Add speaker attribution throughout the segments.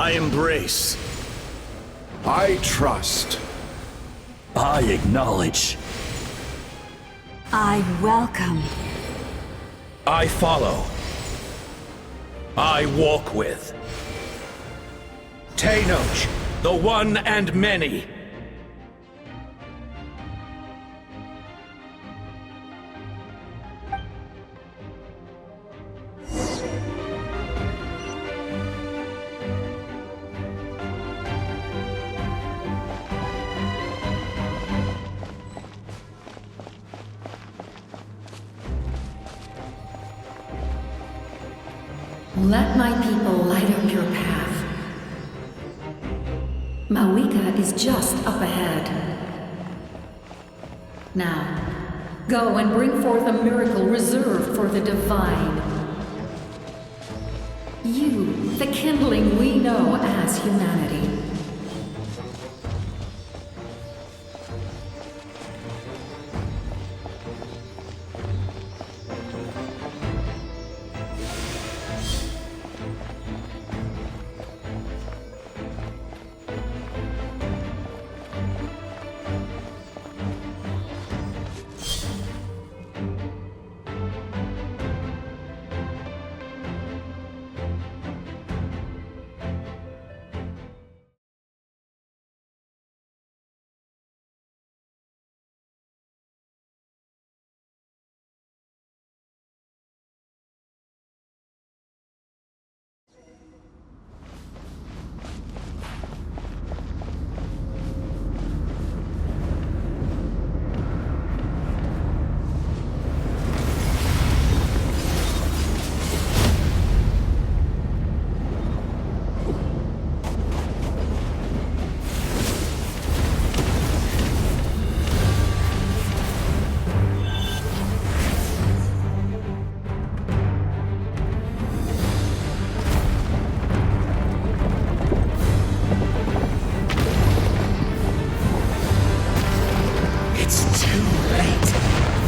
Speaker 1: I embrace.
Speaker 2: I trust.
Speaker 3: I acknowledge.
Speaker 4: I welcome.
Speaker 1: I follow. I walk with. Tenoch, the one and many.
Speaker 5: Let my people light up your path. Mawika is just up ahead. Now, go and bring forth a miracle reserved for the divine. You, the kindling we know as humanity.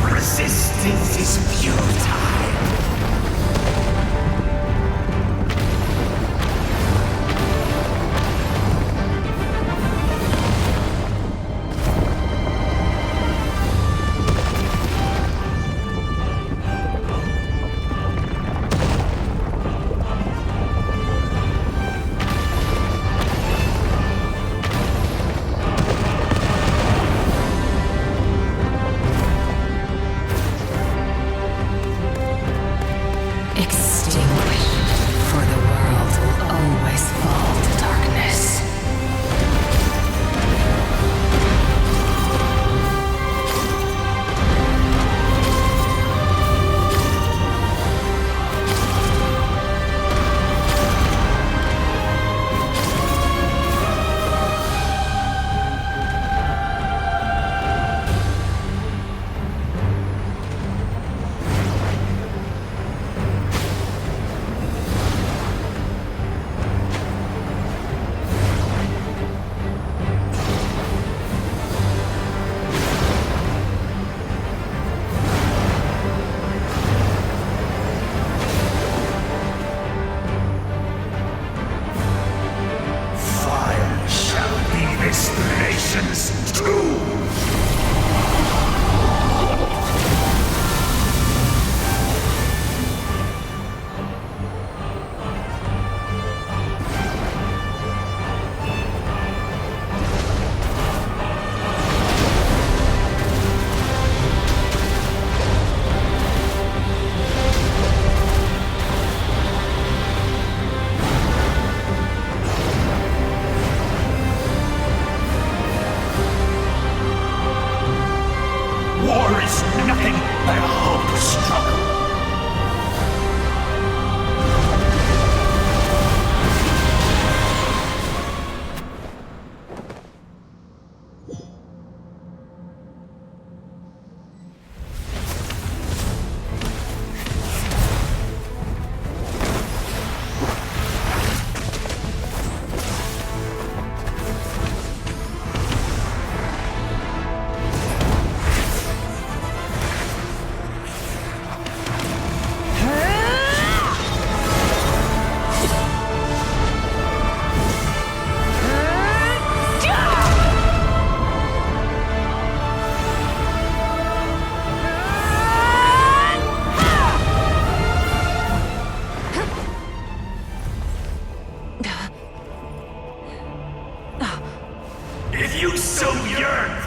Speaker 6: Resistance is futile.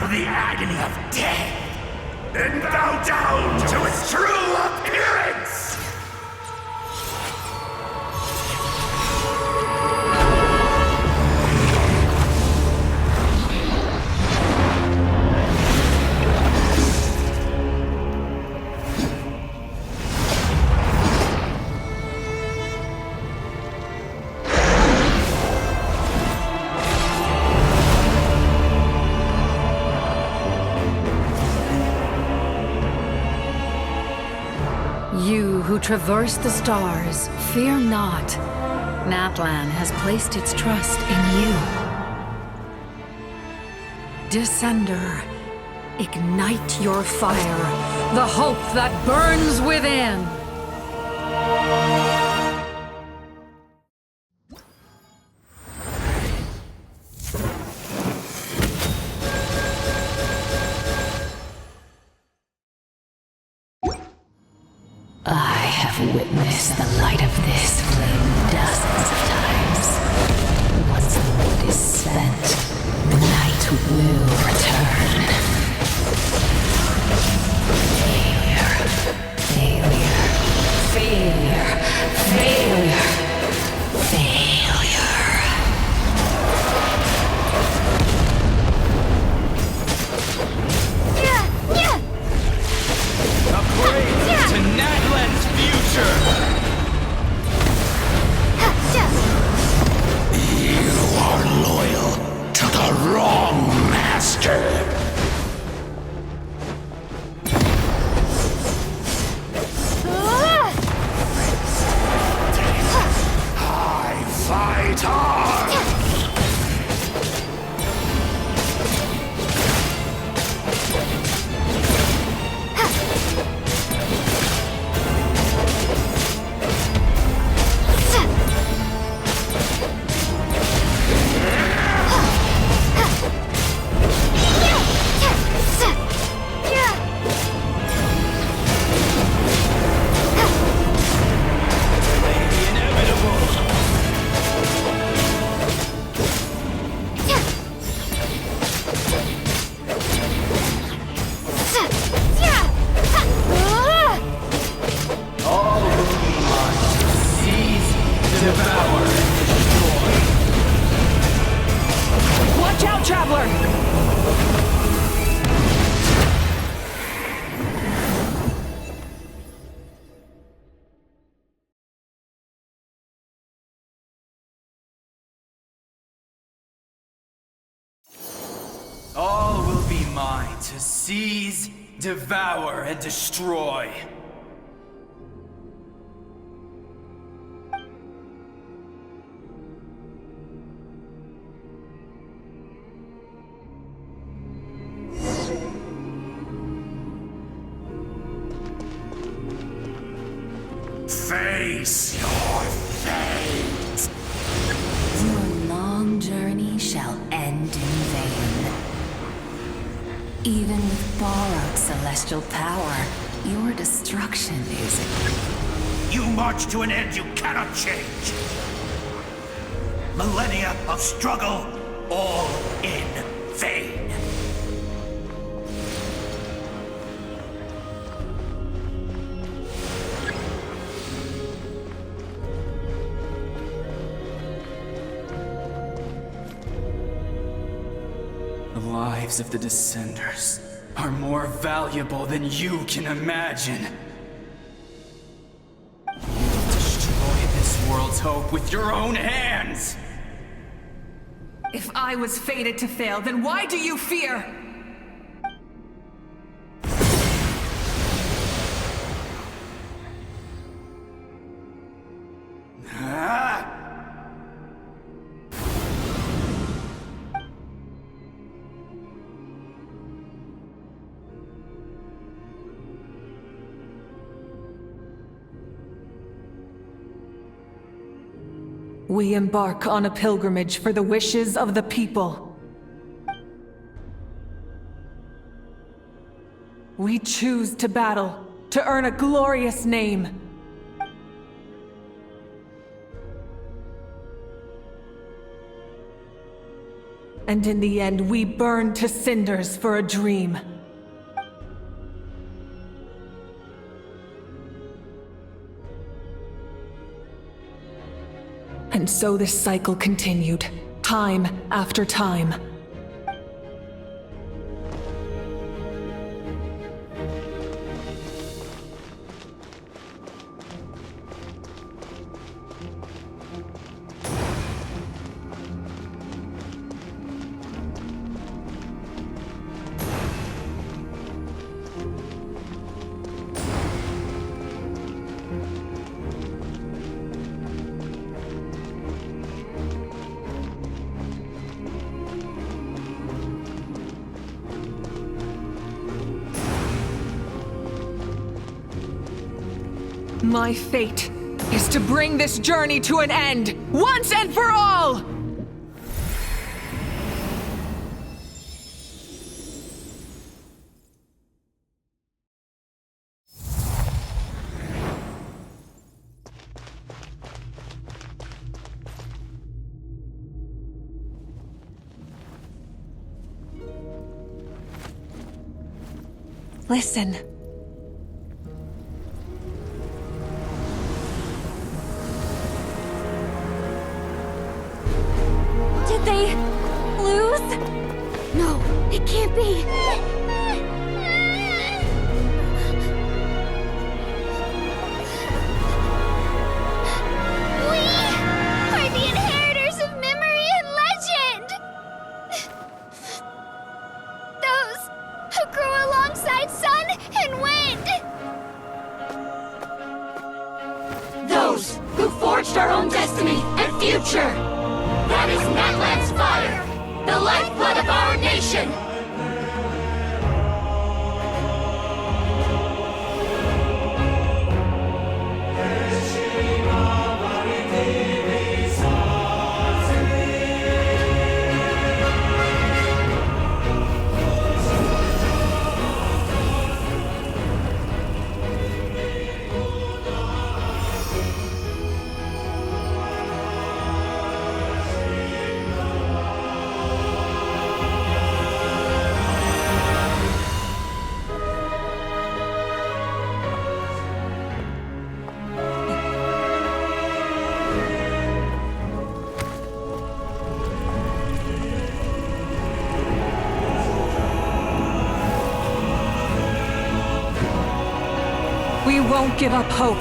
Speaker 6: the agony of death, and bow down to its true appearance!
Speaker 5: You who traverse the stars, fear not. Natlan has placed its trust in you. Descender, ignite your fire, the hope that burns within! I have witnessed the light of this flame dozens of times. Once the wood is spent, the night will return. Failure. Failure. Failure. Failure. Failure.
Speaker 1: To Natlan's future!
Speaker 6: You are loyal to the wrong master! I fight hard!
Speaker 5: Watch out, Traveler!
Speaker 4: All will be mine to seize, devour, and destroy.
Speaker 6: Face your fate!
Speaker 7: Your long journey shall end in vain. Even with borrowed celestial power, your destruction is...
Speaker 6: You march to an end you cannot change! Millennia of struggle, all in vain!
Speaker 4: The lives of the Descenders are more valuable than you can imagine. You destroy this world's hope with your own hands!
Speaker 8: If I was fated to fail, then why do you fear?
Speaker 4: Ah!
Speaker 8: We embark on a pilgrimage for the wishes of the people. We choose to battle, to earn a glorious name. And in the end, we burn to cinders for a dream. And so this cycle continued, time after time. My fate is to bring this journey to an end, once and for all! Listen.
Speaker 7: Did they lose? No, it can't be. We are the inheritors of memory and legend. Those who grew alongside sun and wind. Those who forged our own destiny and future. That is Natlan's fire, the lifeblood of our nation!
Speaker 8: We won't give up hope.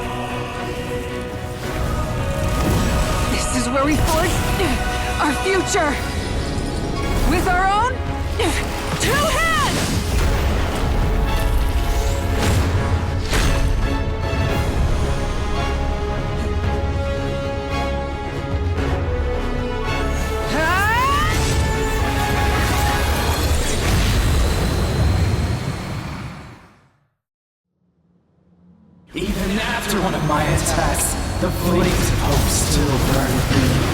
Speaker 8: This is where we forge our future. With our own 2 hands!
Speaker 4: Even after one of my attacks, the flames of hope still burn within me.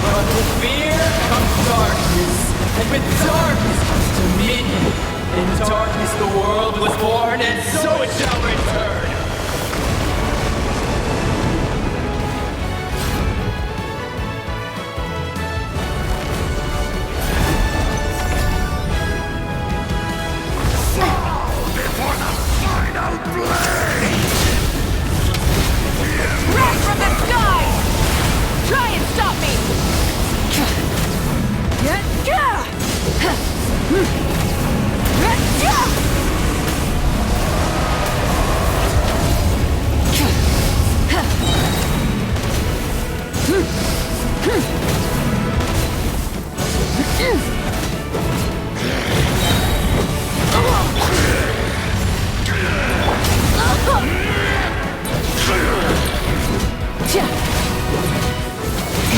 Speaker 1: But with fear comes darkness, and with darkness comes dominion. In darkness the world was born, and so it shall return.
Speaker 8: Red from the sky! Try and stop me!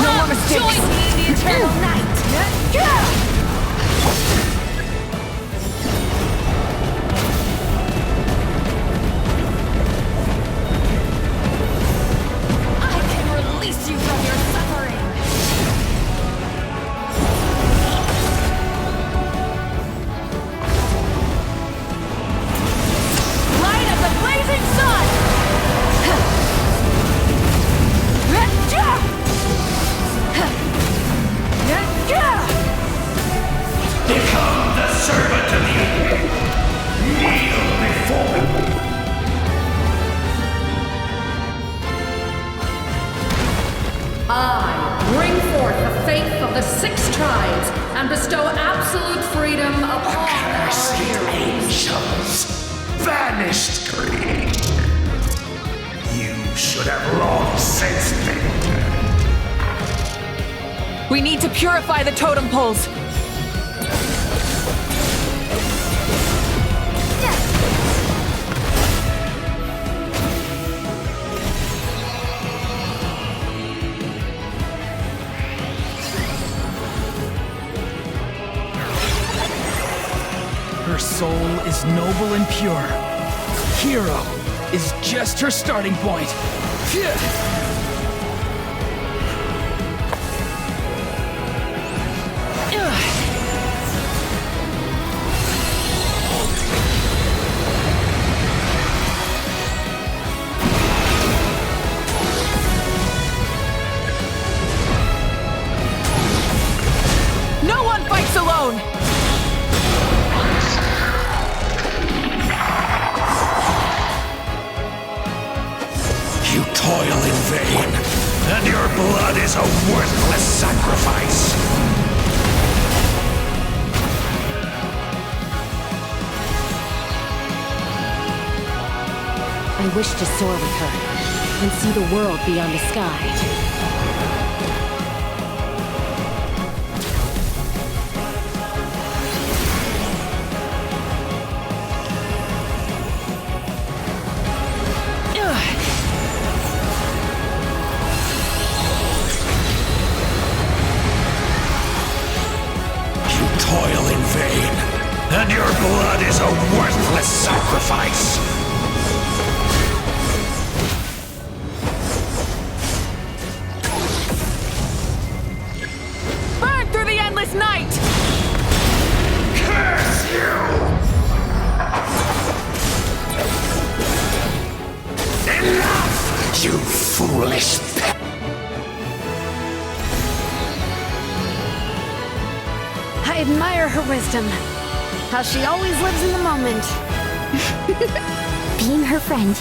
Speaker 8: No more mistakes! Join me in the eternal night!
Speaker 6: Kneel before me.
Speaker 9: I bring forth the faith of the 6 tribes and bestow absolute freedom upon our
Speaker 6: Cursed
Speaker 9: heroes.
Speaker 6: angels, vanished greed. You should have long since been dead.
Speaker 8: We need to purify the totem poles.
Speaker 4: Her soul is noble and pure. Hero is just her starting point. Phew.
Speaker 8: No one fights alone!
Speaker 6: You toil in vain, and your blood is a worthless sacrifice.
Speaker 10: I wish to soar with her and see the world beyond the sky.
Speaker 6: You toil in vain, and your blood is a worthless sacrifice.
Speaker 8: Burn through the endless night!
Speaker 6: Curse you! Enough, you foolish pet!
Speaker 10: I admire her wisdom. How she always lives in the moment.
Speaker 7: Being her friend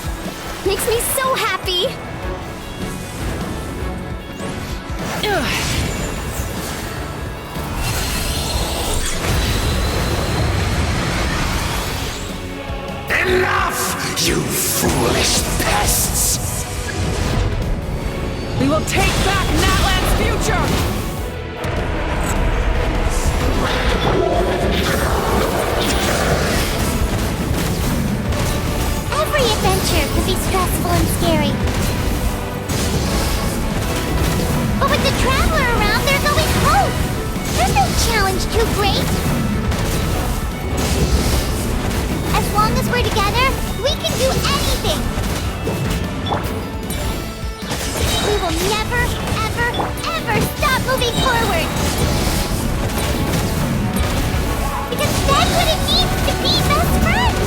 Speaker 7: makes me so happy.
Speaker 6: Enough, you foolish pests!
Speaker 8: We will take back Natlan's future!
Speaker 7: Every adventure can be stressful and scary. But with the Traveler around, there's always hope. There's no challenge too great. As long as we're together, we can do anything. We will never, ever, ever stop moving forward. Because that's what it means to be best friends.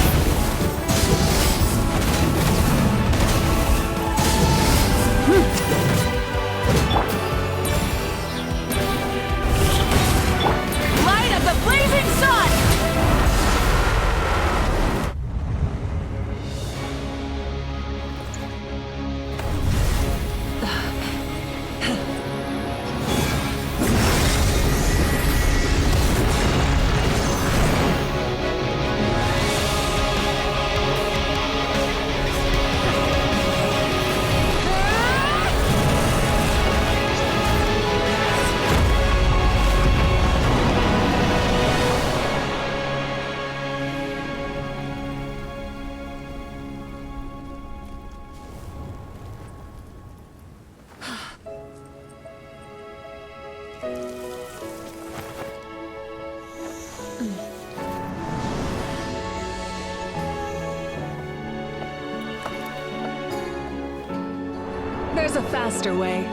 Speaker 8: Light of the blazing sun! There's a faster way.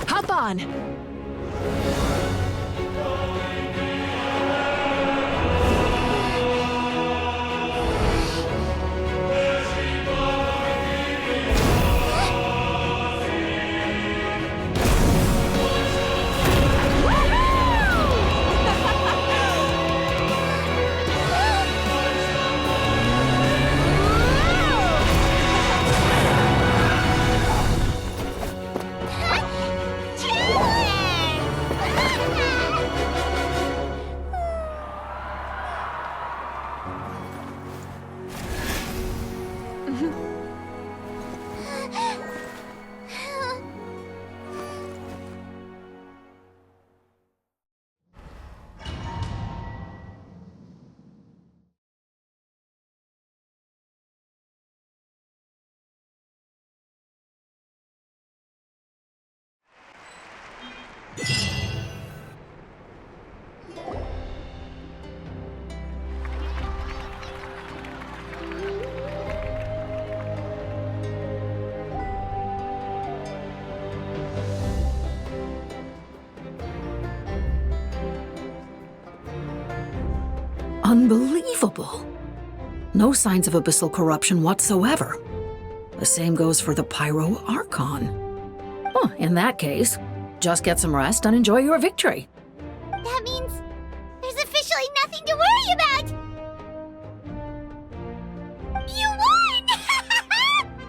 Speaker 8: Hop on!
Speaker 11: Unbelievable. No signs of abyssal corruption whatsoever. The same goes for the Pyro Archon. Well, in that case, just get some rest and enjoy your victory.
Speaker 7: That means there's officially nothing to worry about! You won!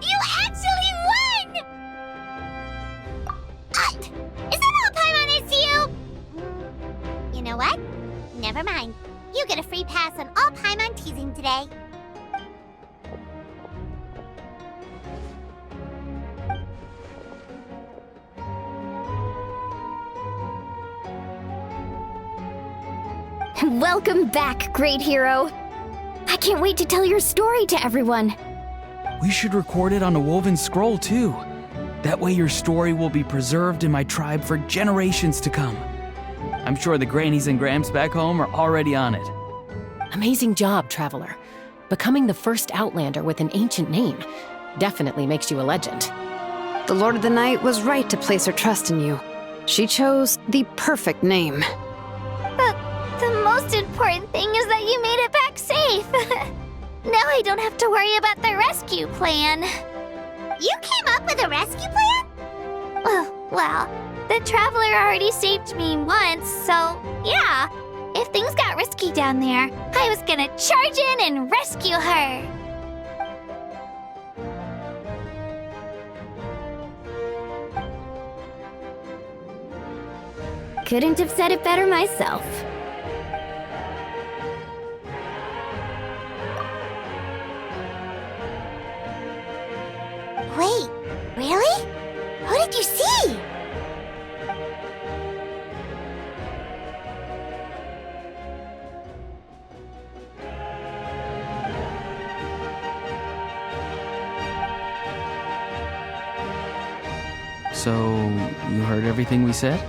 Speaker 7: You actually won! Is that all Paimon is to you? You know what? Never mind. You get a free pass on all Paimon teasing today.
Speaker 12: Welcome back, great hero. I can't wait to tell your story to everyone.
Speaker 4: We should record it on a woven scroll, too. That way your story will be preserved in my tribe for generations to come. I'm sure the grannies and gramps back home are already on it.
Speaker 10: Amazing job, Traveler. Becoming the first Outlander with an ancient name definitely makes you a legend.
Speaker 8: The Lord of the Night was right to place her trust in you. She chose the perfect name.
Speaker 12: The most important thing is that you made it back safe. Now I don't have to worry about the rescue plan.
Speaker 7: You came up with a rescue plan?
Speaker 12: Well, the Traveler already saved me once, so yeah. If things got risky down there, I was gonna charge in and rescue her. Couldn't have said it better myself.
Speaker 7: Wait, really? Who did you see?
Speaker 4: So, you heard everything we said?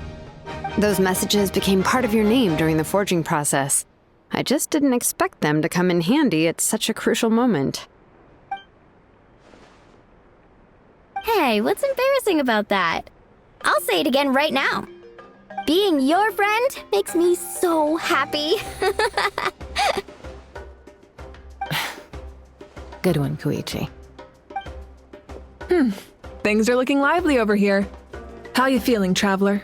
Speaker 8: Those messages became part of your name during the forging process. I just didn't expect them to come in handy at such a crucial moment.
Speaker 12: Hey, what's embarrassing about that? I'll say it again right now. Being your friend makes me so happy.
Speaker 10: Good one, Koichi.
Speaker 13: Things are looking lively over here. How you feeling, Traveler?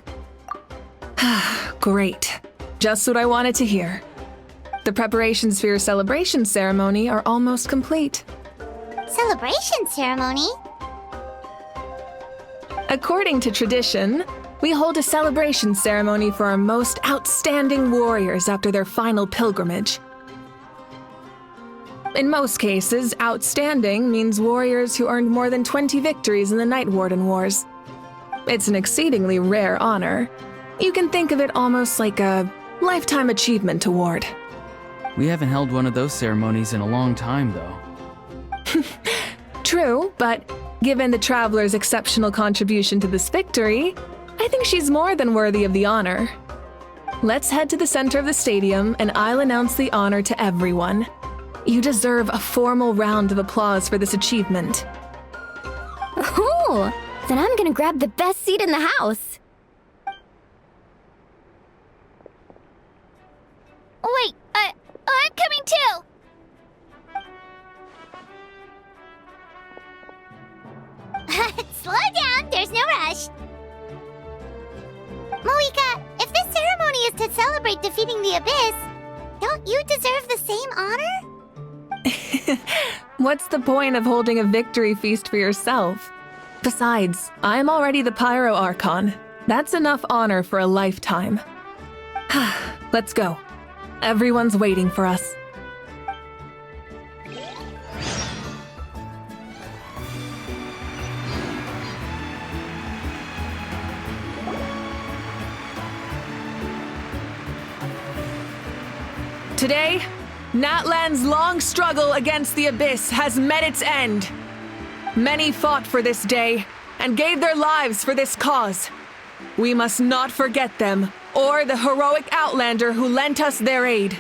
Speaker 13: Great. Just what I wanted to hear. The preparations for your celebration ceremony are almost complete.
Speaker 7: Celebration ceremony?
Speaker 13: According to tradition, we hold a celebration ceremony for our most outstanding warriors after their final pilgrimage. In most cases, outstanding means warriors who earned more than 20 victories in the Night Warden Wars. It's an exceedingly rare honor. You can think of it almost like a lifetime achievement award.
Speaker 4: We haven't held one of those ceremonies in a long time, though.
Speaker 13: True, but given the Traveler's exceptional contribution to this victory, I think she's more than worthy of the honor. Let's head to the center of the stadium and I'll announce the honor to everyone. You deserve a formal round of applause for this achievement.
Speaker 12: Ooh, then I'm gonna grab the best seat in the house. Wait, I'm coming too!
Speaker 7: Slow down, there's no rush. Moika, if this ceremony is to celebrate defeating the Abyss, don't you deserve the same honor?
Speaker 13: What's the point of holding a victory feast for yourself? Besides, I'm already the Pyro Archon. That's enough honor for a lifetime. Let's go. Everyone's waiting for us. Today, Natlan's long struggle against the Abyss has met its end. Many fought for this day and gave their lives for this cause. We must not forget them or the heroic Outlander who lent us their aid.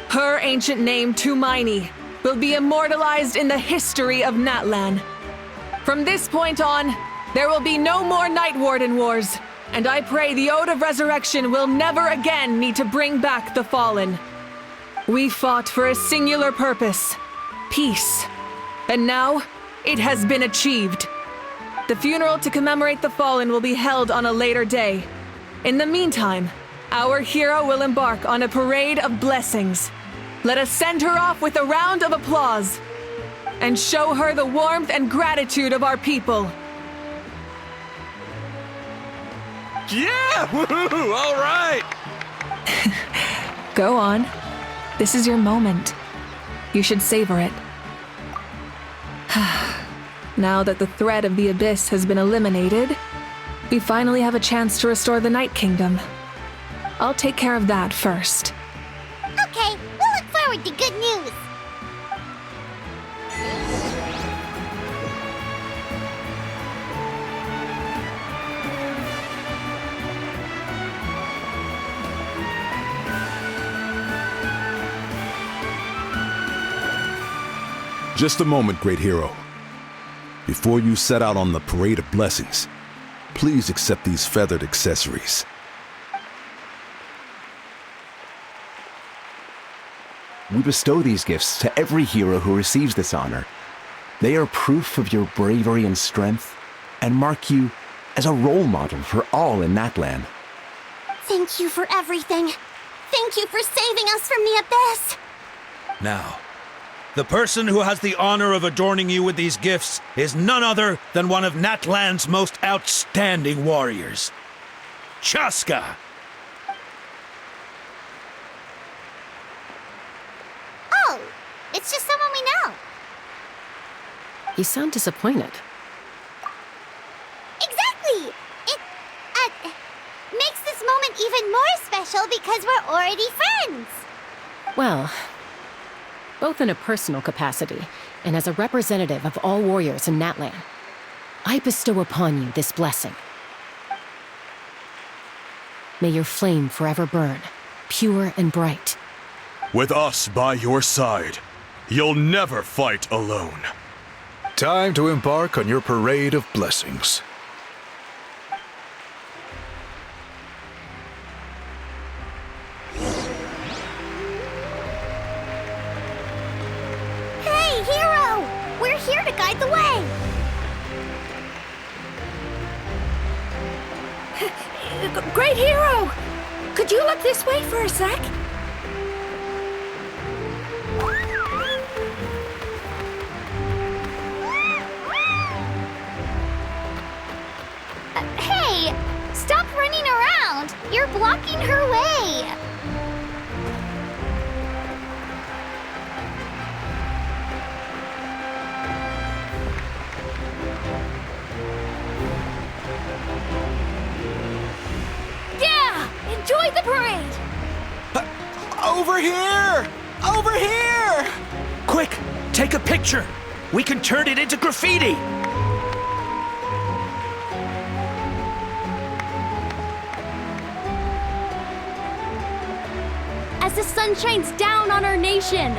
Speaker 13: Her ancient name, Tumaini, will be immortalized in the history of Natlan. From this point on, there will be no more Night Warden wars, and I pray the Ode of Resurrection will never again need to bring back the Fallen. We fought for a singular purpose, peace, and now it has been achieved. The funeral to commemorate the Fallen will be held on a later day. In the meantime, our hero will embark on a parade of blessings. Let us send her off with a round of applause and show her the warmth and gratitude of our people.
Speaker 6: Yeah! Woohoo! All right!
Speaker 13: Go on. This is your moment. You should savor it. Now that the threat of the Abyss has been eliminated, we finally have a chance to restore the Night Kingdom. I'll take care of that first.
Speaker 12: Okay, we'll look forward to good news.
Speaker 2: Just a moment, great hero. Before you set out on the Parade of Blessings, please accept these feathered accessories.
Speaker 14: We bestow these gifts to every hero who receives this honor. They are proof of your bravery and strength, and mark you as a role model for all in Natlan.
Speaker 12: Thank you for everything. Thank you for saving us from the Abyss.
Speaker 6: Now, the person who has the honor of adorning you with these gifts is none other than one of Natlan's most outstanding warriors, Chaska.
Speaker 12: Oh, it's just someone we know.
Speaker 10: You sound disappointed.
Speaker 12: Exactly! It, makes this moment even more special because we're already friends.
Speaker 10: Well, both in a personal capacity and as a representative of all warriors in Natlan, I bestow upon you this blessing. May your flame forever burn, pure and bright.
Speaker 3: With us by your side, you'll never fight alone.
Speaker 2: Time to embark on your Parade of Blessings.
Speaker 12: Hey, hero! We're here to guide the way.
Speaker 8: Great hero! Could you look this way for a sec?
Speaker 12: Hey! Stop running around! You're blocking her way!
Speaker 8: Yeah! Enjoy the parade!
Speaker 6: Over here! Over here! Quick, take a picture. We can turn it into graffiti.
Speaker 12: As the sun shines down on our nation.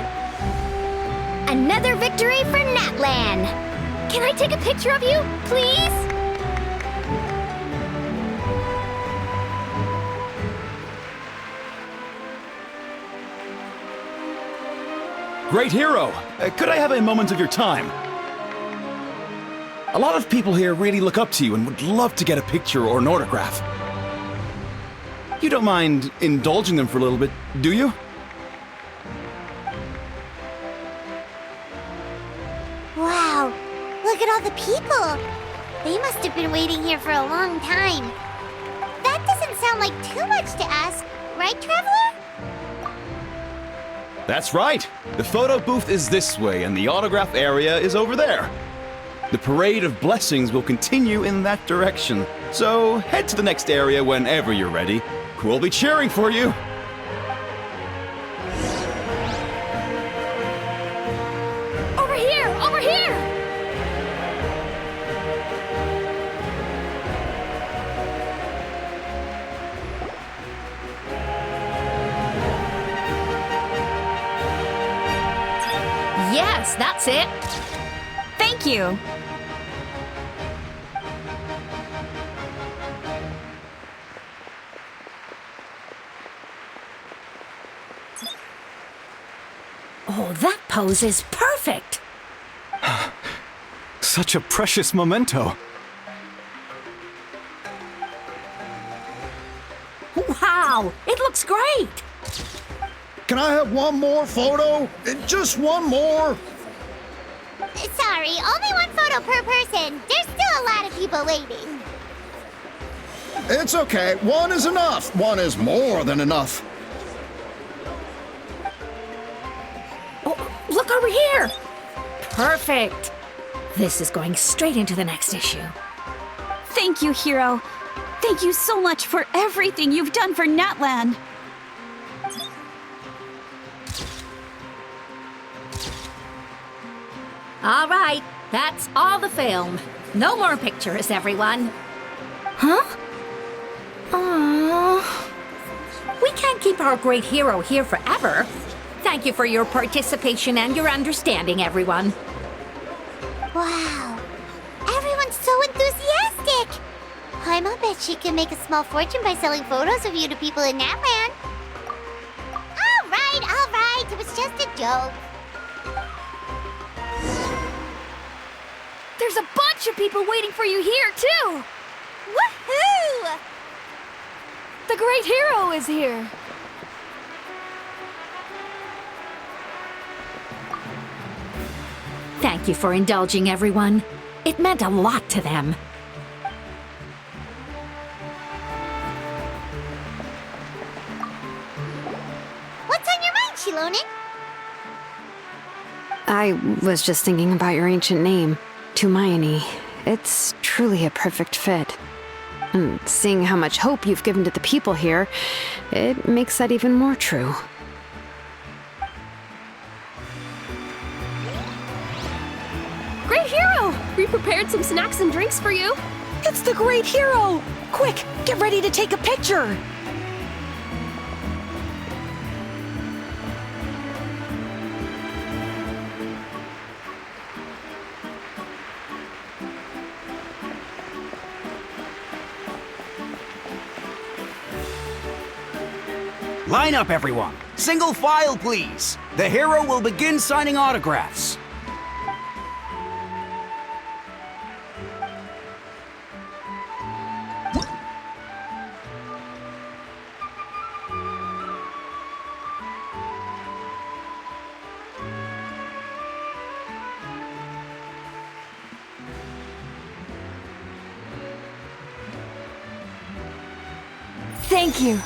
Speaker 12: Another victory for Natlan. Can I take a picture of you, please?
Speaker 15: Great hero! Could I have a moment of your time? A lot of people here really look up to you and would love to get a picture or an autograph. You don't mind indulging them for a little bit, do you?
Speaker 12: Wow, look at all the people. They must have been waiting here for a long time. That doesn't sound like too much to ask, right, Traveler?
Speaker 15: That's right. The photo booth is this way and the autograph area is over there. The Parade of Blessings will continue in that direction, so head to the next area whenever you're ready. We'll be cheering for you.
Speaker 8: Yes, that's it. Thank you.
Speaker 11: Oh, that pose is perfect!
Speaker 14: Such a precious memento.
Speaker 11: Wow, it looks great!
Speaker 16: Can I have one more photo? Just one more.
Speaker 12: Sorry, only one photo per person. There's still a lot of people waiting.
Speaker 16: It's okay. One is enough. One is more than enough.
Speaker 11: Oh, look over here! Perfect! This is going straight into the next issue.
Speaker 8: Thank you, Hero. Thank you so much for everything you've done for Natlan.
Speaker 11: All right, that's all the film. No more pictures, everyone. Huh? Aww. We can't keep our great hero here forever. Thank you for your participation and your understanding, everyone.
Speaker 12: Wow. Everyone's so enthusiastic. I'll bet she can make a small fortune by selling photos of you to people in Natlan. All right. It was just a joke.
Speaker 8: There's a bunch of people waiting for you here, too!
Speaker 12: Woohoo!
Speaker 8: The great hero is here!
Speaker 11: Thank you for indulging, everyone. It meant a lot to them.
Speaker 12: What's on your mind, Shilonen?
Speaker 17: I was just thinking about your ancient name, Tumayani. It's truly a perfect fit. And seeing how much hope you've given to the people here, it makes that even more true.
Speaker 18: Great Hero! We prepared some snacks and drinks for you.
Speaker 19: It's the Great Hero! Quick, get ready to take a picture!
Speaker 20: Line up, everyone. Single file, please. The hero will begin signing autographs.
Speaker 8: Thank you.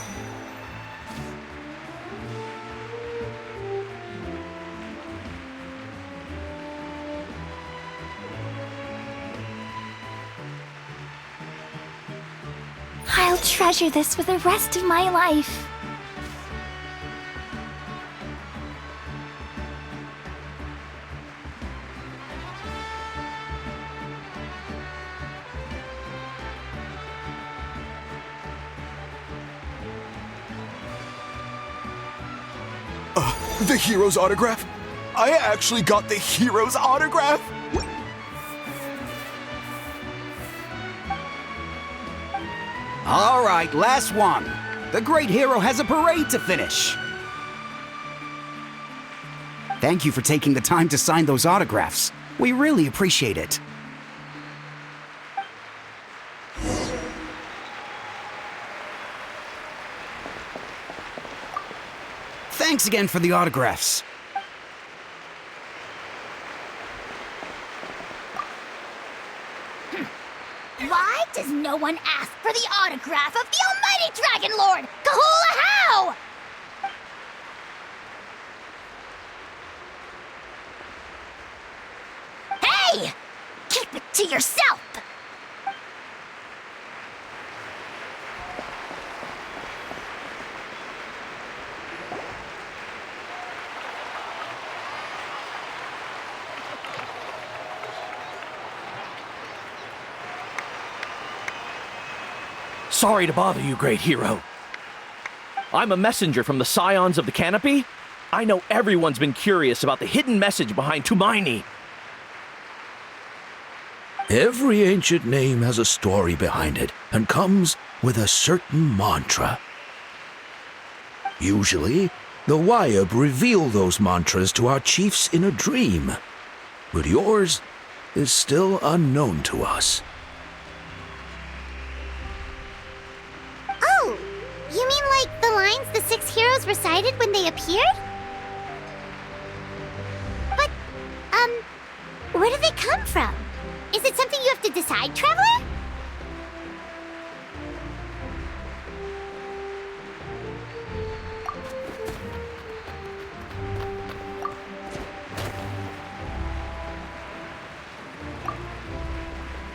Speaker 12: I'll treasure this for the rest of my life.
Speaker 3: The hero's autograph? I actually got the hero's autograph?
Speaker 20: All right, last one. The great hero has a parade to finish. Thank you for taking the time to sign those autographs. We really appreciate it. Thanks again for the autographs.
Speaker 12: Why does no one ask for the autograph of the almighty Dragon Lord, Kahula How? Hey! Keep it to yourself!
Speaker 21: Sorry to bother you, great hero. I'm a messenger from the Scions of the Canopy. I know everyone's been curious about the hidden message behind Tumaini.
Speaker 6: Every ancient name has a story behind it and comes with a certain mantra. Usually, the Wayab reveal those mantras to our chiefs in a dream, but yours is still unknown to us.
Speaker 12: Oh, you mean like the lines the 6 heroes recited when they appeared? But, where do they come from? Is it something you have to decide, Traveler?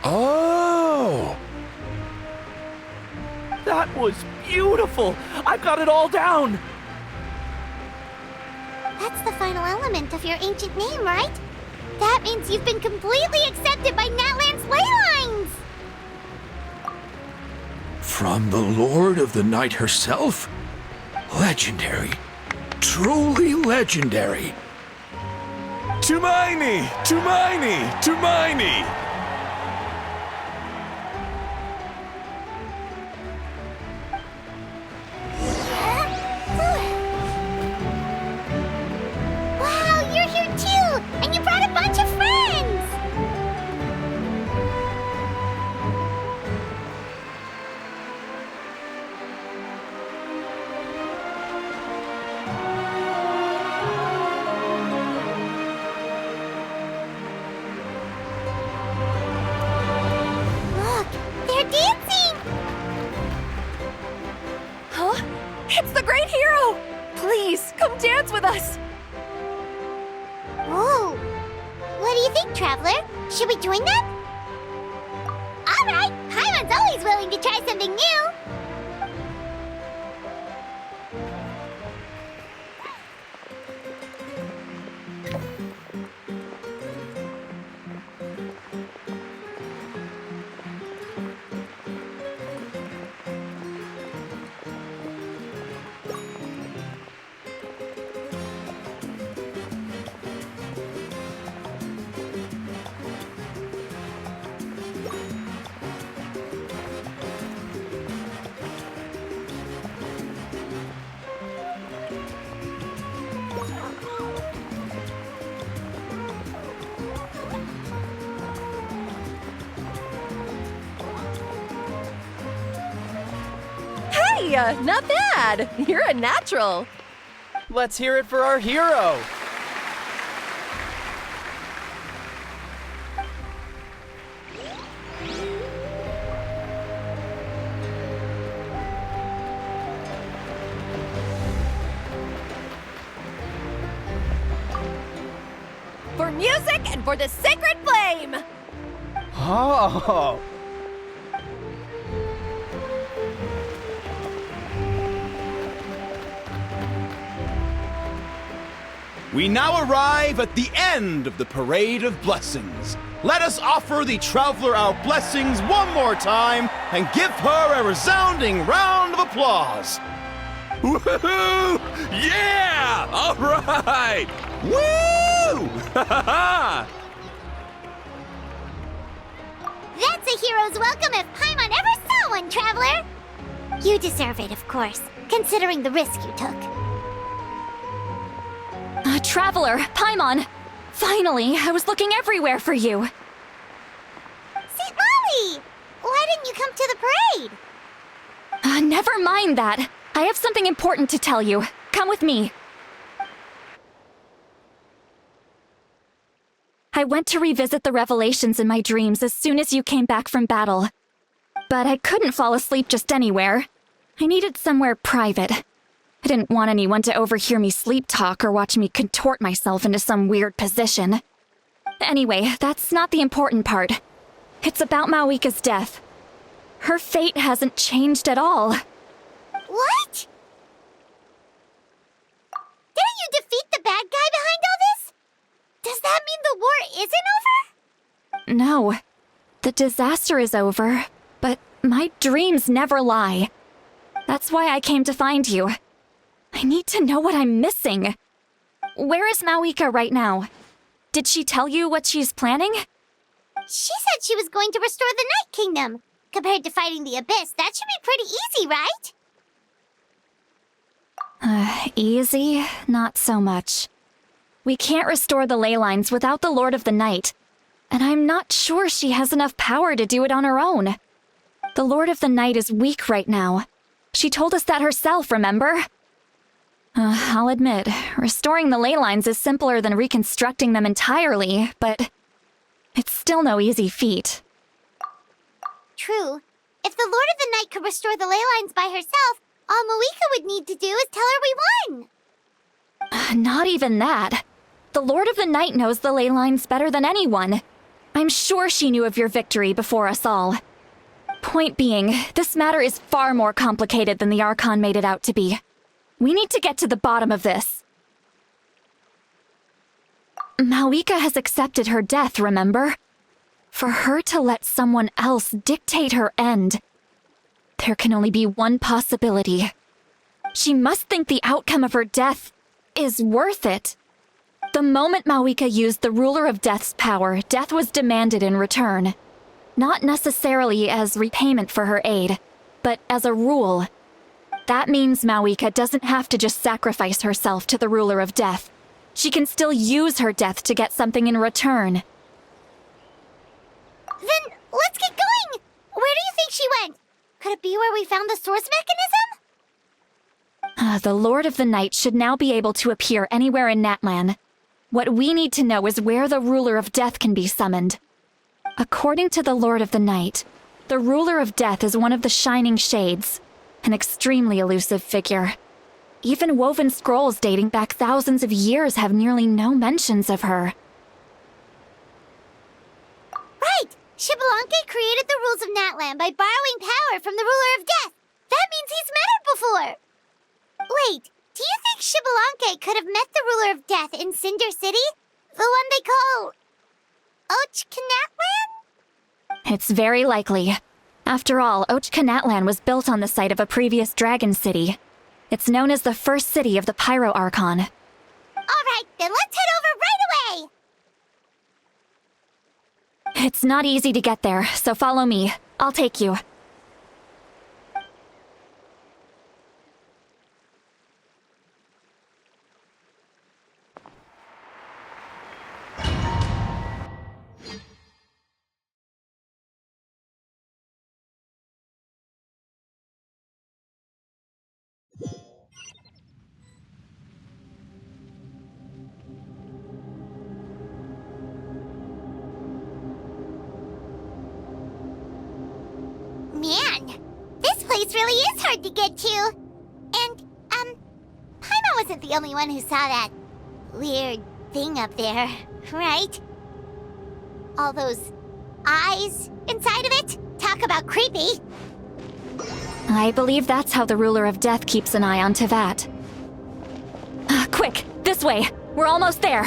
Speaker 21: Oh! That was beautiful! I've got it all down!
Speaker 12: That's the final element of your ancient name, right? That means you've been completely accepted by Natlan's ley lines!
Speaker 6: From the Lord of the Night herself? Legendary. Truly legendary.
Speaker 3: Tumaini! Tumaini! Tumaini!
Speaker 12: Wow, you're here too! And you brought a bunch of friends! Look, they're dancing!
Speaker 19: Huh? It's the Great Hero! Please, come dance with us!
Speaker 12: Whoa! What do you think, Traveler? Should we join them? Alright! Paimon's always willing to try something new!
Speaker 19: Hey, not bad! You're a natural!
Speaker 21: Let's hear it for our hero!
Speaker 19: For music and for the sacred flame!
Speaker 21: Oh!
Speaker 15: We now arrive at the end of the Parade of Blessings. Let us offer the Traveler our blessings one more time and give her a resounding round of applause.
Speaker 3: Woohoo! Yeah! All right!
Speaker 15: Woo!
Speaker 12: That's a hero's welcome if Paimon ever saw one, Traveler! You deserve it, of course, considering the risk you took.
Speaker 22: Traveler, Paimon! Finally, I was looking everywhere for you!
Speaker 12: St. Molly! Why didn't you come to the parade?
Speaker 22: Never mind that. I have something important to tell you. Come with me. I went to revisit the revelations in my dreams as soon as you came back from battle. But I couldn't fall asleep just anywhere. I needed somewhere private. I didn't want anyone to overhear me sleep talk or watch me contort myself into some weird position. Anyway, that's not the important part. It's about Mawika's death. Her fate hasn't changed at all.
Speaker 12: What? Didn't you defeat the bad guy behind all this? Does that mean the war isn't over?
Speaker 22: No. The disaster is over, but my dreams never lie. That's why I came to find you. I need to know what I'm missing. Where is Mawika right now? Did she tell you what she's planning?
Speaker 12: She said she was going to restore the Night Kingdom. Compared to fighting the Abyss, that should be pretty easy, right?
Speaker 22: Easy? Not so much. We can't restore the ley lines without the Lord of the Night, and I'm not sure she has enough power to do it on her own. The Lord of the Night is weak right now. She told us that herself, remember? I'll admit, restoring the ley lines is simpler than reconstructing them entirely, but it's still no easy feat.
Speaker 12: True. If the Lord of the Night could restore the ley lines by herself, all Mawika would need to do is tell her we won.
Speaker 22: Not even that. The Lord of the Night knows the ley lines better than anyone. I'm sure she knew of your victory before us all. Point being, this matter is far more complicated than the Archon made it out to be. We need to get to the bottom of this. Mawika has accepted her death, remember? For her to let someone else dictate her end, there can only be one possibility. She must think the outcome of her death is worth it. The moment Mawika used the Ruler of Death's power, death was demanded in return. Not necessarily as repayment for her aid, but as a rule. That means Mawika doesn't have to just sacrifice herself to the Ruler of Death. She can still use her death to get something in return.
Speaker 12: Then let's get going! Where do you think she went? Could it be where we found the source mechanism?
Speaker 22: The Lord of the Night should now be able to appear anywhere in Natlan. What we need to know is where the Ruler of Death can be summoned. According to the Lord of the Night, the Ruler of Death is one of the Shining Shades, an extremely elusive figure. Even woven scrolls dating back thousands of years have nearly no mentions of her.
Speaker 12: Right! Xbalanque created the rules of Natlan by borrowing power from the Ruler of Death. That means he's met her before. Wait, do you think Xbalanque could have met the Ruler of Death in Cinder City? The one they call Natlan?
Speaker 22: It's very likely. After all, Natlan was built on the site of a previous dragon city. It's known as the first city of the Pyro Archon.
Speaker 12: Alright, then let's head over right away!
Speaker 22: It's not easy to get there, so follow me. I'll take you.
Speaker 12: Man, this place really is hard to get to. And, Paimon wasn't the only one who saw that weird thing up there, right? All those eyes inside of it? Talk about creepy.
Speaker 22: I believe that's how the Ruler of Death keeps an eye on Tevat. Quick, this way! We're almost there!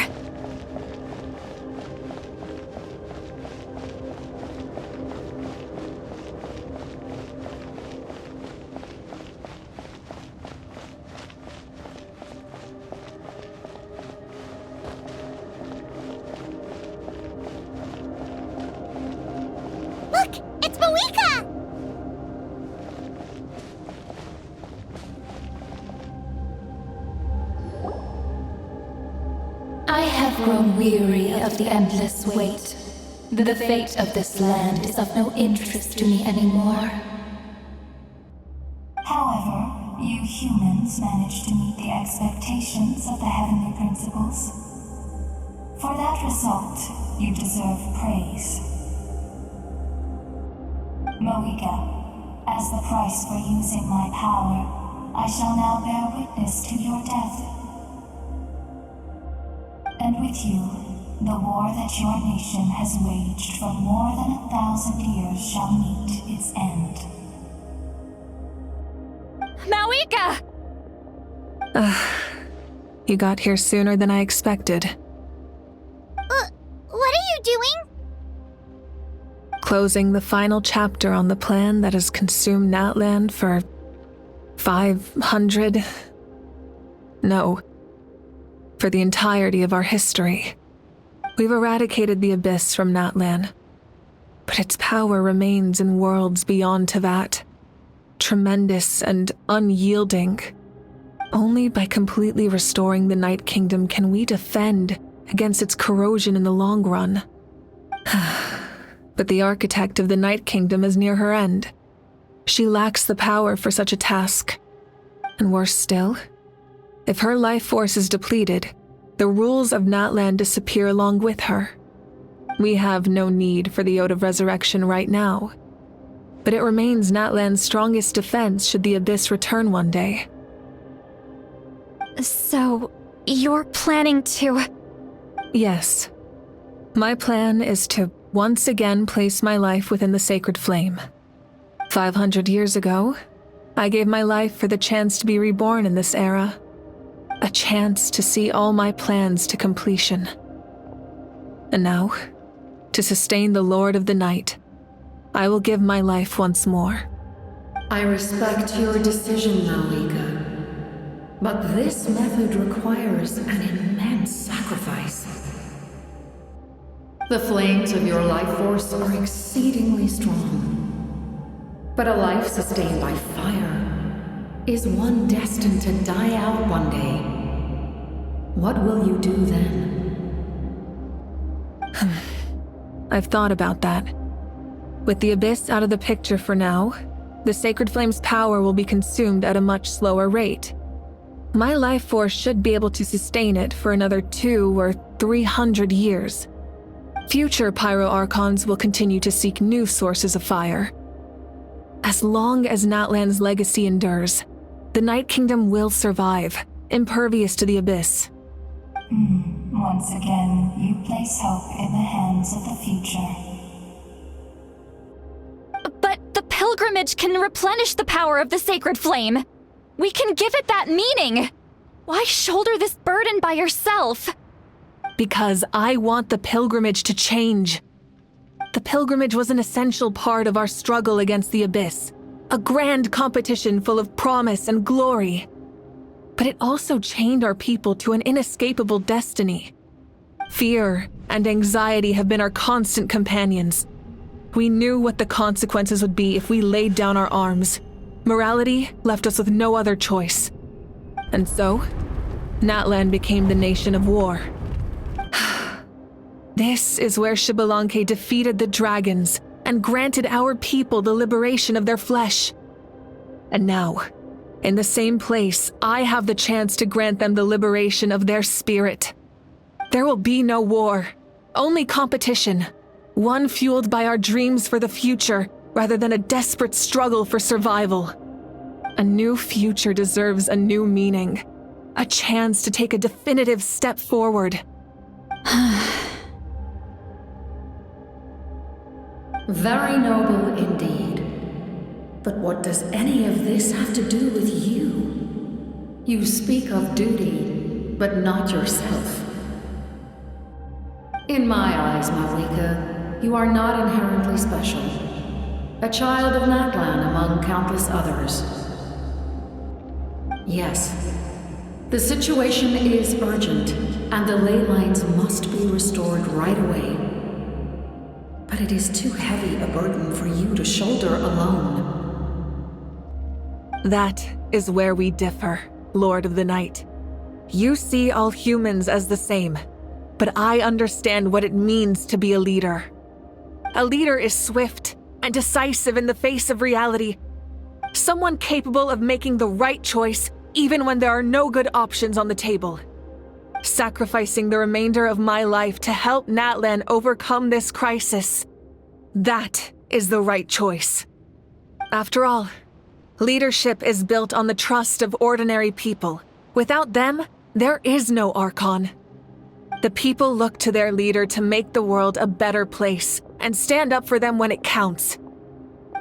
Speaker 12: Look! It's Mawika!
Speaker 1: I have grown weary of the endless wait. The fate of this land is of no interest to me anymore.
Speaker 5: However, you humans managed to meet the expectations of the Heavenly Principles. For that result, you deserve praise. Mawika, as the price for using my power, I shall now bear witness to your death. And with you, the war that your nation has waged for more than 1,000 years shall meet its end.
Speaker 22: Mawika!
Speaker 13: You got here sooner than I expected.
Speaker 12: What are you doing?
Speaker 13: Closing the final chapter on the plan that has consumed Natlan for 500... No. For for the entirety of our history. We've eradicated the Abyss from Natlan, but its power remains in worlds beyond Tevat, tremendous and unyielding. Only by completely restoring the Night Kingdom can we defend against its corrosion in the long run. But the architect of the Night Kingdom is near her end. She lacks the power for such a task. And worse still, if her life force is depleted, the rules of Natlan disappear along with her. We have no need for the Ode of Resurrection right now, but it remains Natlan's strongest defense should the Abyss return one day.
Speaker 22: So, you're planning to...
Speaker 13: Yes. My plan is to once again place my life within the sacred flame. 500 years ago, I gave my life for the chance to be reborn in this era. A chance to see all my plans to completion. And now, to sustain the Lord of the Night, I will give my life once more.
Speaker 11: I respect your decision, Malika. But this method requires an immense sacrifice. The flames of your life force are exceedingly strong. But a life sustained by fire is one destined to die out one day. What will you do then?
Speaker 13: I've thought about that. With the Abyss out of the picture for now, the Sacred Flame's power will be consumed at a much slower rate. My life force should be able to sustain it for another 200 or 300 years. Future Pyro Archons will continue to seek new sources of fire. As long as Natlan's legacy endures, the Night Kingdom will survive, impervious to the Abyss.
Speaker 5: Once again, you place hope in the hands of the future.
Speaker 22: But the pilgrimage can replenish the power of the sacred flame. We can give it that meaning. Why shoulder this burden by yourself?
Speaker 13: Because I want the pilgrimage to change. The pilgrimage was an essential part of our struggle against the Abyss, a grand competition full of promise and glory. But it also chained our people to an inescapable destiny. Fear and anxiety have been our constant companions. We knew what the consequences would be if we laid down our arms. Morality left us with no other choice. And so, Natlan became the nation of war. This is where Xbalanque defeated the dragons and granted our people the liberation of their flesh. And now, in the same place, I have the chance to grant them the liberation of their spirit. There will be no war, only competition, one fueled by our dreams for the future rather than a desperate struggle for survival. A new future deserves a new meaning, a chance to take a definitive step forward.
Speaker 11: Very noble indeed. But what does any of this have to do with you? You speak of duty, but not yourself. In my eyes, Malika, you are not inherently special. A child of Natlan among countless others. Yes, the situation is urgent, and the ley lines must be restored right away. But it is too heavy a burden for you to shoulder alone.
Speaker 13: That is where we differ, Lord of the Night. You see all humans as the same, but I understand what it means to be a leader. A leader is swift and decisive in the face of reality. Someone capable of making the right choice even when there are no good options on the table. Sacrificing the remainder of my life to help Natlan overcome this crisis. That is the right choice. After all, leadership is built on the trust of ordinary people. Without them, there is no Archon. The people look to their leader to make the world a better place and stand up for them when it counts.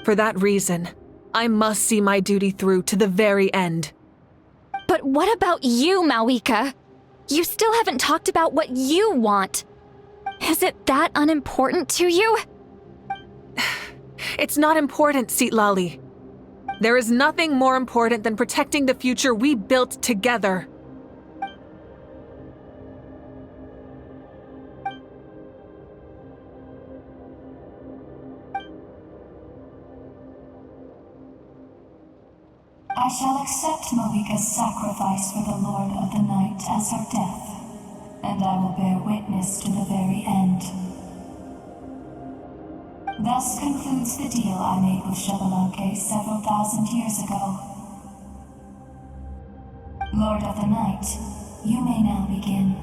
Speaker 13: For that reason, I must see my duty through to the very end.
Speaker 22: But what about you, Malika? You still haven't talked about what you want. Is it that unimportant to you?
Speaker 13: It's not important, Citlali. There is nothing more important than protecting the future we built together.
Speaker 5: I shall accept Malika's sacrifice for the Lord of the Night as her death, and I will bear witness to the very end. Thus concludes the deal I made with Xbalanque several thousand years ago. Lord of the Night, you may now begin.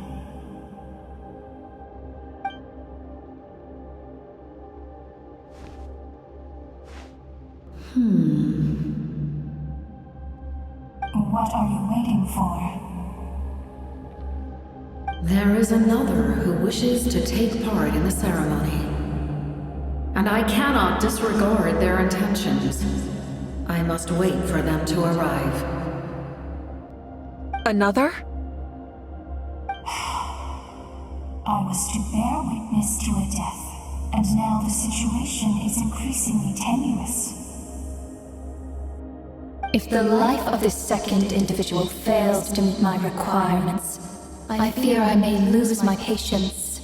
Speaker 5: What are you waiting for?
Speaker 11: There is another who wishes to take part in the ceremony. And I cannot disregard their intentions. I must wait for them to arrive.
Speaker 13: Another?
Speaker 5: I was to bear witness to a death, and now the situation is increasingly tenuous.
Speaker 1: If the life of this second individual fails to meet my requirements, I fear I may lose my patience.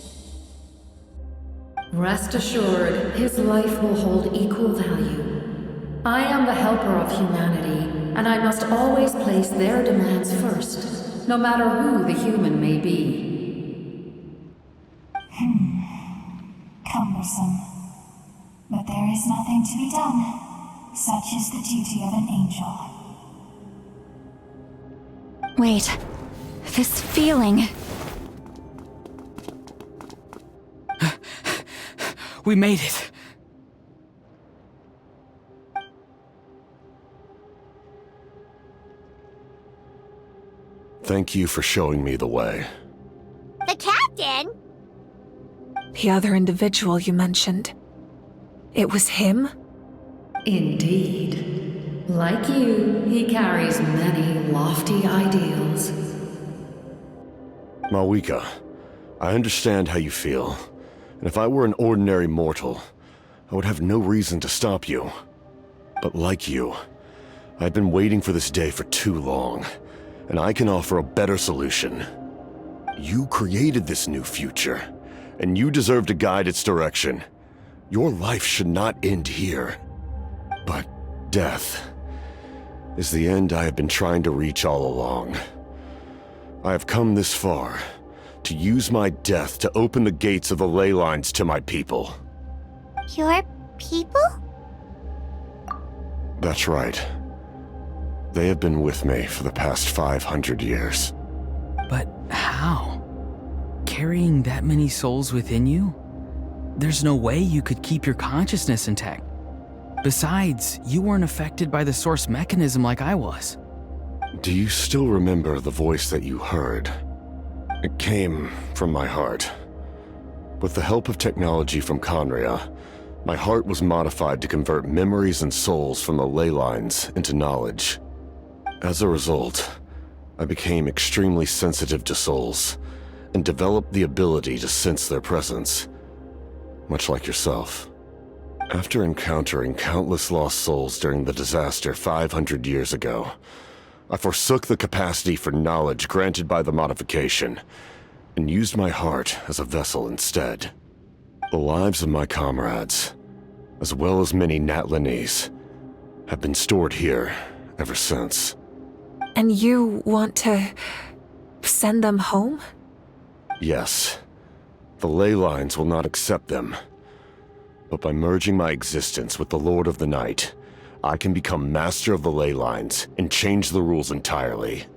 Speaker 11: Rest assured, his life will hold equal value. I am the helper of humanity, and I must always place their demands first, no matter who the human may be.
Speaker 5: Cumbersome. But there is nothing to be done. Such is the duty of an angel.
Speaker 22: Wait. This feeling.
Speaker 4: We made it.
Speaker 2: Thank you for showing me the way.
Speaker 12: The captain?
Speaker 13: The other individual you mentioned. It was him?
Speaker 11: Indeed. Like you, he carries many lofty ideals.
Speaker 2: Malika, I understand how you feel. And if I were an ordinary mortal, I would have no reason to stop you. But like you, I've been waiting for this day for too long, and I can offer a better solution. You created this new future, and you deserve to guide its direction. Your life should not end here. But death is the end I have been trying to reach all along. I have come this far to use my death to open the gates of the ley lines to my people.
Speaker 12: Your people?
Speaker 2: That's right. They have been with me for the past 500 years.
Speaker 4: But how? Carrying that many souls within you? There's no way you could keep your consciousness intact. Besides, you weren't affected by the source mechanism like I was.
Speaker 2: Do you still remember the voice that you heard? It came from my heart. With the help of technology from Conria, my heart was modified to convert memories and souls from the ley lines into knowledge. As a result, I became extremely sensitive to souls, and developed the ability to sense their presence, much like yourself. After encountering countless lost souls during the disaster 500 years ago, I forsook the capacity for knowledge granted by the modification, and used my heart as a vessel instead. The lives of my comrades, as well as many Natlanese, have been stored here ever since.
Speaker 13: And you want to send them home?
Speaker 2: Yes. The ley lines will not accept them. But by merging my existence with the Lord of the Night, I can become master of the ley lines and change the rules entirely.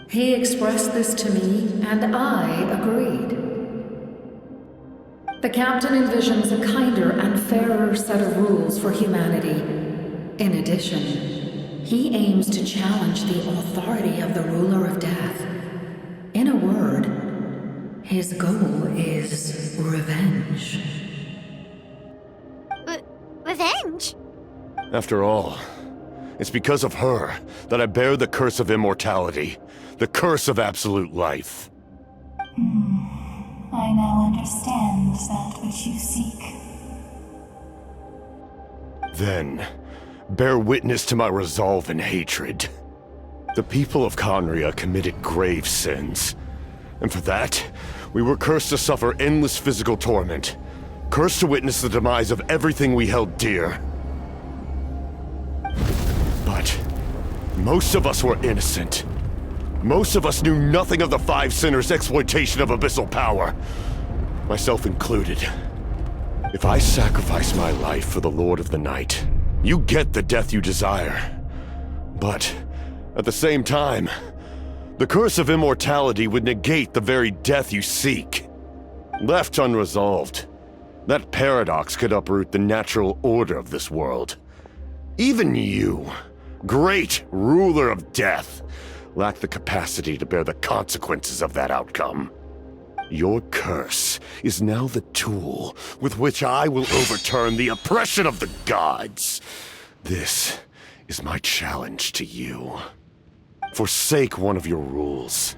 Speaker 11: He expressed this to me, and I agreed. The captain envisions a kinder and fairer set of rules for humanity. In addition, he aims to challenge the authority of the ruler of death. In a word, his goal is revenge.
Speaker 12: Revenge?
Speaker 2: After all, it's because of her that I bear the curse of immortality, the curse of absolute life.
Speaker 5: I now understand that which you seek.
Speaker 2: Then, bear witness to my resolve and hatred. The people of Conria committed grave sins, and for that, we were cursed to suffer endless physical torment, cursed to witness the demise of everything we held dear. But Most of us were innocent. Most of us knew nothing of the Five Sinners' exploitation of abyssal power. Myself included. If I sacrifice my life for the Lord of the Night, you get the death you desire. But, at the same time, the curse of immortality would negate the very death you seek. Left unresolved, that paradox could uproot the natural order of this world. Even you, great ruler of death, lack the capacity to bear the consequences of that outcome. Your curse is now the tool with which I will overturn the oppression of the gods. This is my challenge to you. Forsake one of your rules.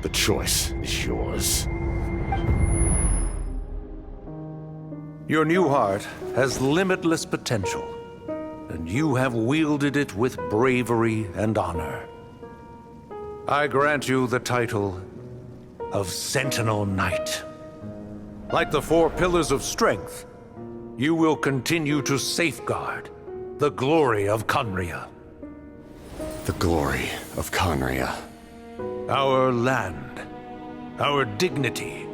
Speaker 2: The choice is yours.
Speaker 7: Your new heart has limitless potential, and you have wielded it with bravery and honor. I grant you the title of Sentinel Knight. Like the four pillars of strength, you will continue to safeguard the glory of Conria.
Speaker 2: The glory of Conria.
Speaker 7: Our land, our dignity,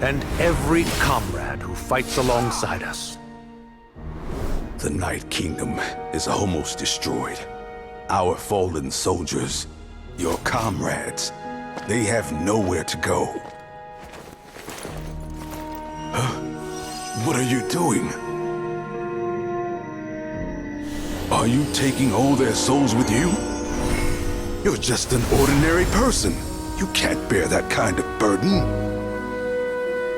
Speaker 7: and every comrade who fights alongside us.
Speaker 9: The Night Kingdom is almost destroyed. Our fallen soldiers, your comrades, they have nowhere to go. Huh? What are you doing? Are you taking all their souls with you? You're just an ordinary person. You can't bear that kind of burden.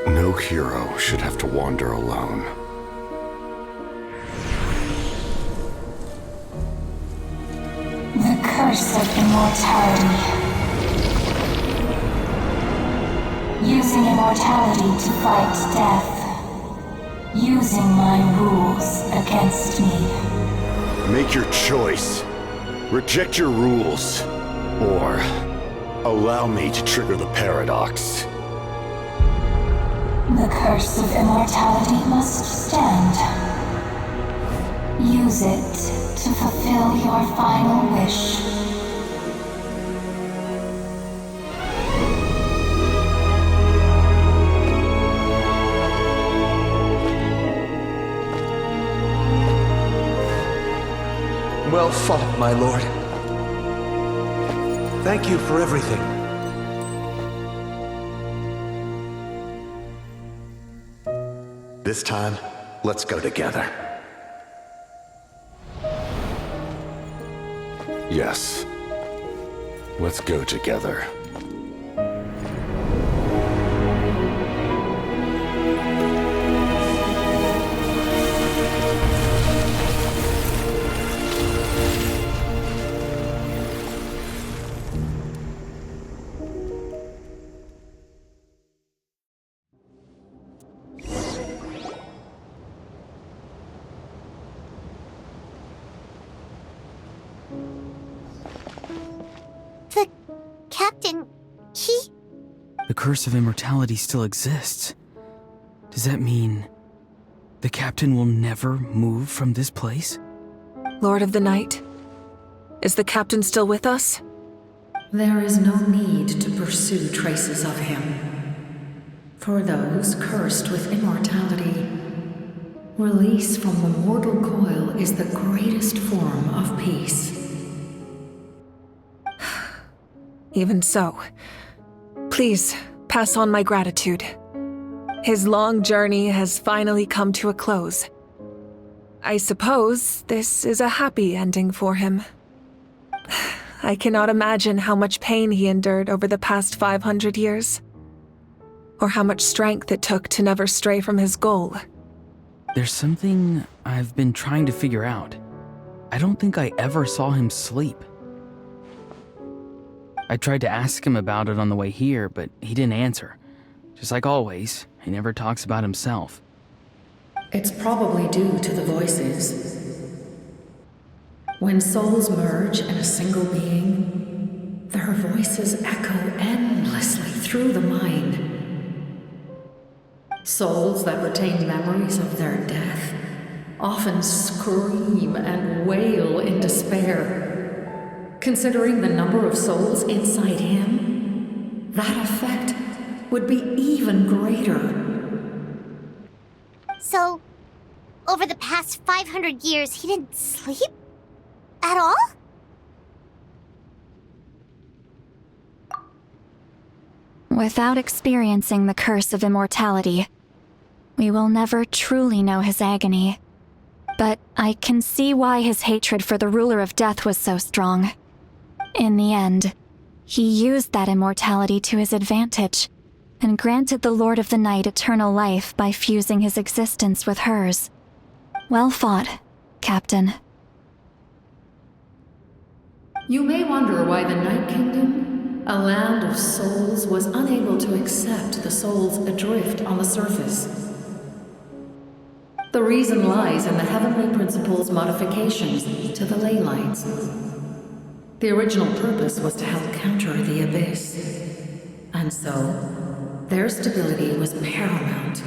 Speaker 2: No hero should have to wander alone.
Speaker 5: The curse of immortality. Using immortality to fight death. Using my rules against me.
Speaker 2: Make your choice. Reject your rules. Or allow me to trigger the paradox.
Speaker 5: The curse of immortality must stand. Use it to fulfill your final wish.
Speaker 7: Well fought, my lord. Thank you for everything.
Speaker 14: This time, let's go together.
Speaker 2: Yes. Let's go together.
Speaker 12: Captain,
Speaker 4: The curse of immortality still exists. Does that mean the captain will never move from this place?
Speaker 13: Lord of the Night, is the captain still with us?
Speaker 11: There is no need to pursue traces of him. For those cursed with immortality, release from the mortal coil is the greatest form of peace.
Speaker 13: Even so, please pass on my gratitude. His long journey has finally come to a close. I suppose this is a happy ending for him. I cannot imagine how much pain he endured over the past 500 years, or how much strength it took to never stray from his goal.
Speaker 4: There's something I've been trying to figure out. I don't think I ever saw him sleep. I tried to ask him about it on the way here, but he didn't answer. Just like always, he never talks about himself.
Speaker 11: It's probably due to the voices. When souls merge in a single being, their voices echo endlessly through the mind. Souls that retain memories of their death often scream and wail in despair. Considering the number of souls inside him, that effect would be even greater.
Speaker 12: So, over the past 500 years, he didn't sleep? At all?
Speaker 22: Without experiencing the curse of immortality, we will never truly know his agony. But I can see why his hatred for the ruler of death was so strong. In the end, he used that immortality to his advantage, and granted the Lord of the Night eternal life by fusing his existence with hers. Well fought, Captain.
Speaker 11: You may wonder why the Night Kingdom, a land of souls, was unable to accept the souls adrift on the surface. The reason lies in the Heavenly Principle's modifications to the ley lines. The original purpose was to help counter the Abyss, and so their stability was paramount.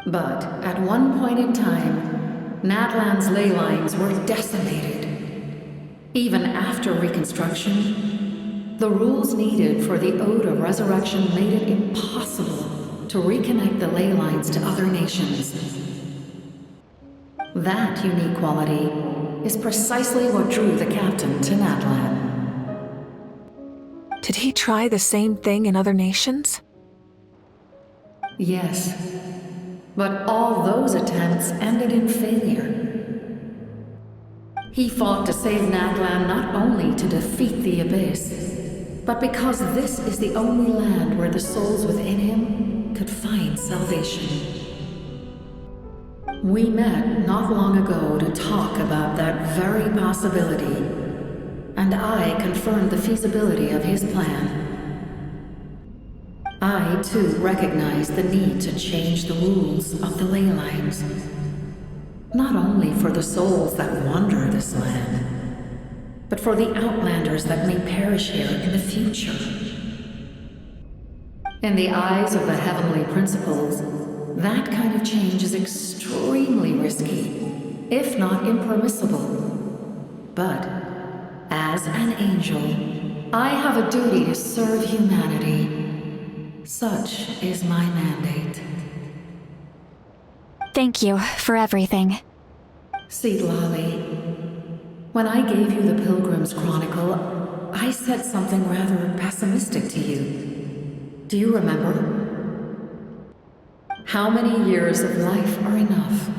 Speaker 11: But at one point in time, Natlan's ley lines were decimated. Even after reconstruction, the rules needed for the Ode of Resurrection made it impossible to reconnect the ley lines to other nations. That unique quality is precisely what drew the captain to Natlan.
Speaker 13: Did he try the same thing in other nations?
Speaker 11: Yes, but all those attempts ended in failure. He fought to save Natlan not only to defeat the Abyss, but because this is the only land where the souls within him could find salvation. We met not long ago to talk about that very possibility, and I confirmed the feasibility of his plan. I, too, recognize the need to change the rules of the ley lines. Not only for the souls that wander this land, but for the outlanders that may perish here in the future. In the eyes of the Heavenly Principles, that kind of change is extremely risky, if not impermissible. But, as an angel, I have a duty to serve humanity. Such is my mandate.
Speaker 22: Thank you for everything.
Speaker 11: Seedlolly, when I gave you the Pilgrim's Chronicle, I said something rather pessimistic to you. Do you remember? How many years of life are enough?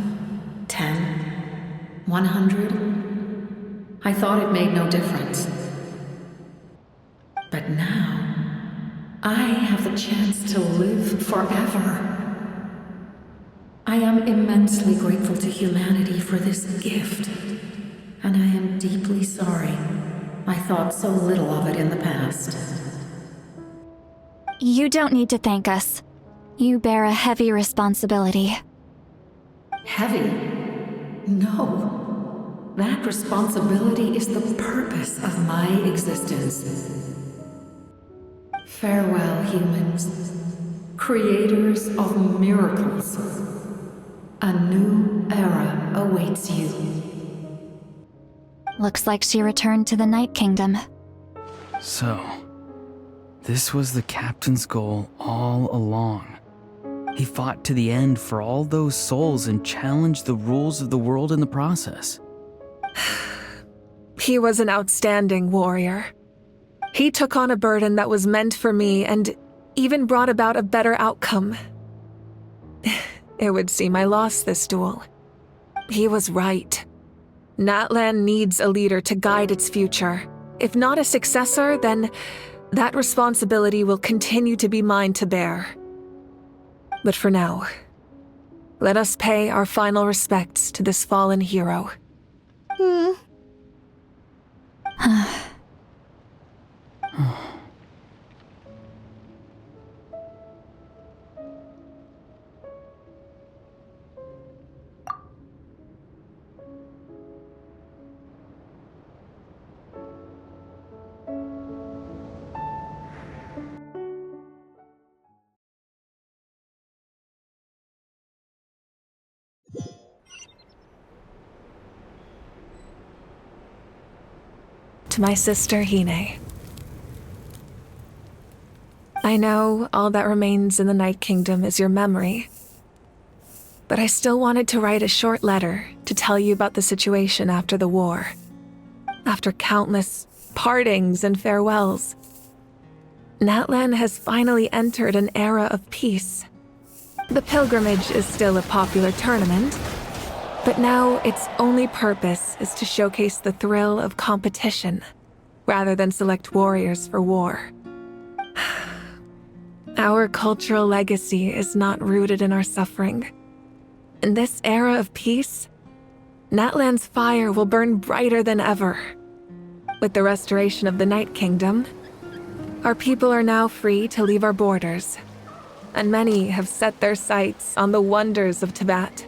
Speaker 11: 10? 100? I thought it made no difference. But now, I have the chance to live forever. I am immensely grateful to humanity for this gift, and I am deeply sorry I thought so little of it in the past.
Speaker 22: You don't need to thank us. You bear a heavy responsibility.
Speaker 11: Heavy? No. That responsibility is the purpose of my existence. Farewell, humans, creators of miracles. A new era awaits you.
Speaker 22: Looks like she returned to the Night Kingdom.
Speaker 4: So, this was the captain's goal all along. He fought to the end for all those souls and challenged the rules of the world in the process.
Speaker 13: He was an outstanding warrior. He took on a burden that was meant for me and even brought about a better outcome. It would seem I lost this duel. He was right. Natlan needs a leader to guide its future. If not a successor, then that responsibility will continue to be mine to bear. But for now, let us pay our final respects to this fallen hero. To my sister Hine. I know all that remains in the Night Kingdom is your memory, but I still wanted to write a short letter to tell you about the situation after the war. After countless partings and farewells, Natlan has finally entered an era of peace. The pilgrimage is still a popular tournament, but now its only purpose is to showcase the thrill of competition, rather than select warriors for war. Our cultural legacy is not rooted in our suffering. In this era of peace, Natlan's fire will burn brighter than ever. With the restoration of the Night Kingdom, our people are now free to leave our borders, and many have set their sights on the wonders of Tibet.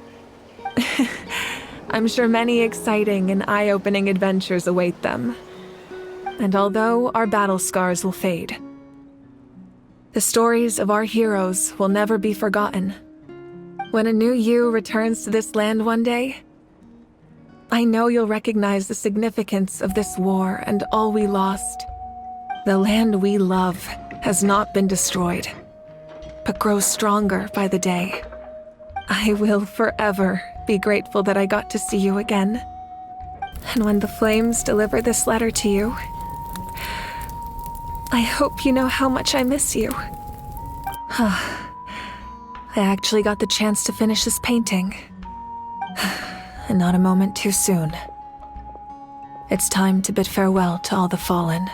Speaker 13: I'm sure many exciting and eye-opening adventures await them. And although our battle scars will fade, the stories of our heroes will never be forgotten. When a new you returns to this land one day, I know you'll recognize the significance of this war and all we lost. The land we love has not been destroyed, but grows stronger by the day. I will forever be grateful that I got to see you again. And when the flames deliver this letter to you, I hope you know how much I miss you. I actually got the chance to finish this painting. And not a moment too soon. It's time to bid farewell to all the fallen.